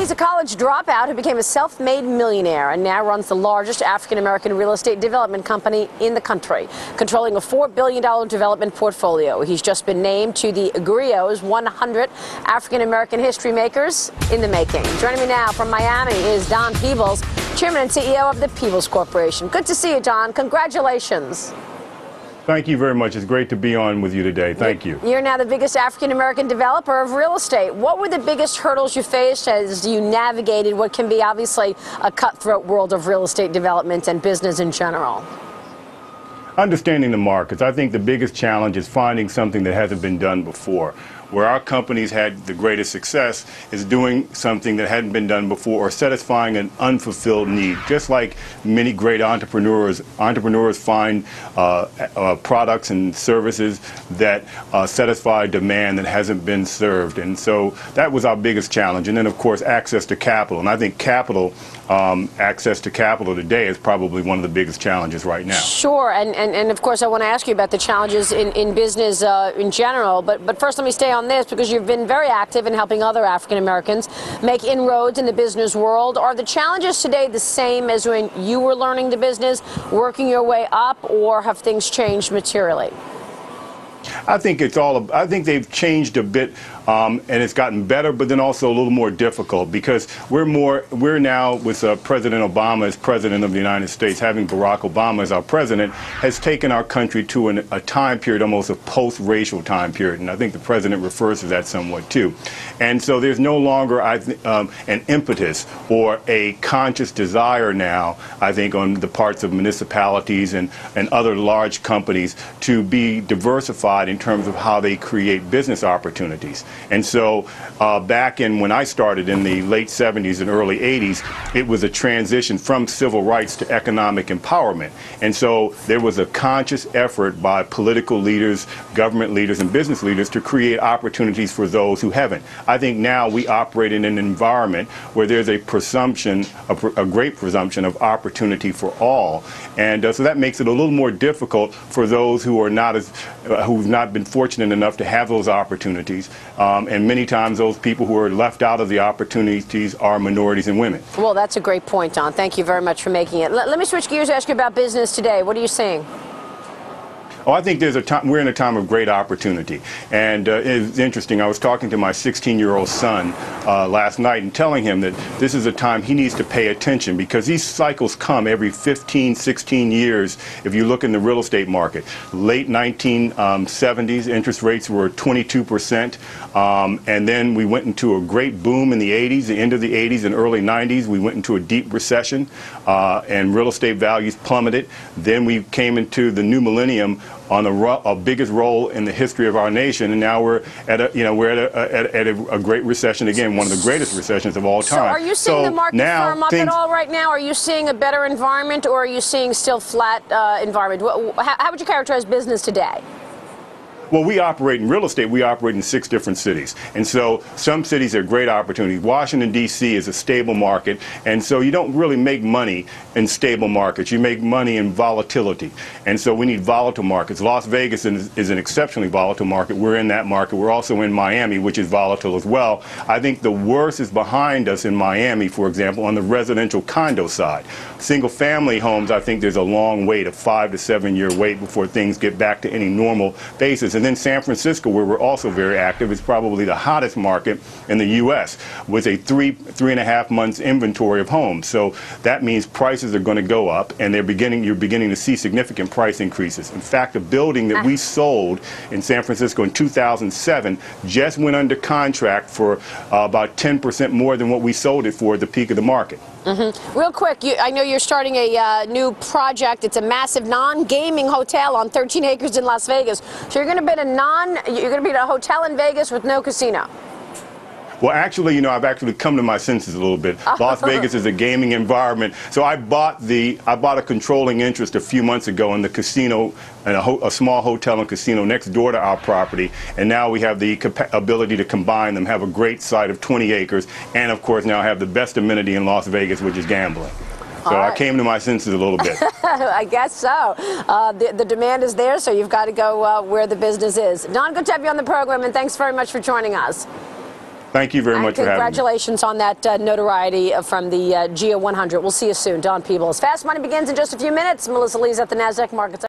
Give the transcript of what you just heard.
he's a college dropout who became a self-made millionaire and now runs the largest African-American real estate development company in the country, controlling a $4 billion development portfolio. He's just been named to the Grio's 100 African-American history makers in the making. Joining me now from Miami is Don Peebles, Chairman and CEO of the Peebles Corporation. Good to see you, Don. Congratulations. Thank you very much. It's great to be on with you today. Thank you. You're now the biggest African-American developer of real estate. What were the biggest hurdles you faced as you navigated what can be obviously a cutthroat world of real estate development and business in general? Understanding the markets. I think the biggest challenge is finding something that hasn't been done before. Where our companies had the greatest success is doing something that hadn't been done before or satisfying an unfulfilled need. Just like many great entrepreneurs find products and services that satisfy demand that hasn't been served. And so that was our biggest challenge. And then, of course, access to capital. And I think access to capital today is probably one of the biggest challenges right now. Sure. And of course, I want to ask you about the challenges in business in general. But first, let me stay on this because you've been very active in helping other African Americans make inroads in the business world. Are the challenges today the same as when you were learning the business, working your way up, or have things changed materially? I think they've changed a bit, and it's gotten better, but then also a little more difficult because we're now with President Obama as president of the United States, having Barack Obama as our president, has taken our country to a time period, almost a post-racial time period, and I think the president refers to that somewhat too. And so there's no longer an impetus or a conscious desire now, I think, on the parts of municipalities and other large companies to be diversified in terms of how they create business opportunities. And so back when I started in the late 70s and early 80s, it was a transition from civil rights to economic empowerment. And so there was a conscious effort by political leaders, government leaders, and business leaders to create opportunities for those who haven't. I think now we operate in an environment where there's a presumption, a great presumption of opportunity for all. And so that makes it a little more difficult for those who are who've not been fortunate enough to have those opportunities. And many times those people who are left out of the opportunities are minorities and women. Well, that's a great point, Don. Thank you very much for making it. Let me switch gears and ask you about business today. What are you seeing? Oh, I think we're in a time of great opportunity. And it's interesting. I was talking to my 16-year-old son last night and telling him that this is a time he needs to pay attention because these cycles come every 15, 16 years. If you look in the real estate market, late 1970s, interest rates were 22%. And then we went into a great boom in the 80s, the end of the 80s and early 90s. We went into a deep recession and real estate values plummeted. Then we came into the new millennium on a biggest role in the history of our nation, and now we're at a great recession again, one of the greatest recessions of all time. So are you seeing the market firm up at all right now? Are you seeing a better environment, or are you seeing still flat environment? How would you characterize business today? Well, we operate in real estate. We operate in 6 different cities. And so some cities are great opportunities. Washington, D.C. is a stable market. And so you don't really make money in stable markets. You make money in volatility. And so we need volatile markets. Las Vegas is an exceptionally volatile market. We're in that market. We're also in Miami, which is volatile as well. I think the worst is behind us in Miami, for example, on the residential condo side. Single-family homes, I think there's a long wait, a 5 to 7 year wait before things get back to any normal basis. And then San Francisco, where we're also very active, is probably the hottest market in the U.S. with a 3.5 months inventory of homes. So that means prices are going to go up, and you're beginning to see significant price increases. In fact, a building that we sold in San Francisco in 2007 just went under contract for about 10% more than what we sold it for at the peak of the market. Mm-hmm. Real quick, I know you're starting a new project. It's a massive non-gaming hotel on 13 acres in Las Vegas. So you're going to be at a hotel in Vegas with no casino. Well, actually, I've actually come to my senses a little bit. Las Vegas is a gaming environment. So I bought a controlling interest a few months ago in the casino, a small hotel and casino next door to our property. And now we have the ability to combine them, have a great site of 20 acres, and of course now have the best amenity in Las Vegas, which is gambling. So right. I came to my senses a little bit. I guess so. The demand is there, so you've got to go where the business is. Don, good to have you on the program, and thanks very much for joining us. Thank you very much for having me. Congratulations on that notoriety from the GEO 100. We'll see you soon. Don Peebles. Fast Money begins in just a few minutes. Melissa Lee's at the NASDAQ markets.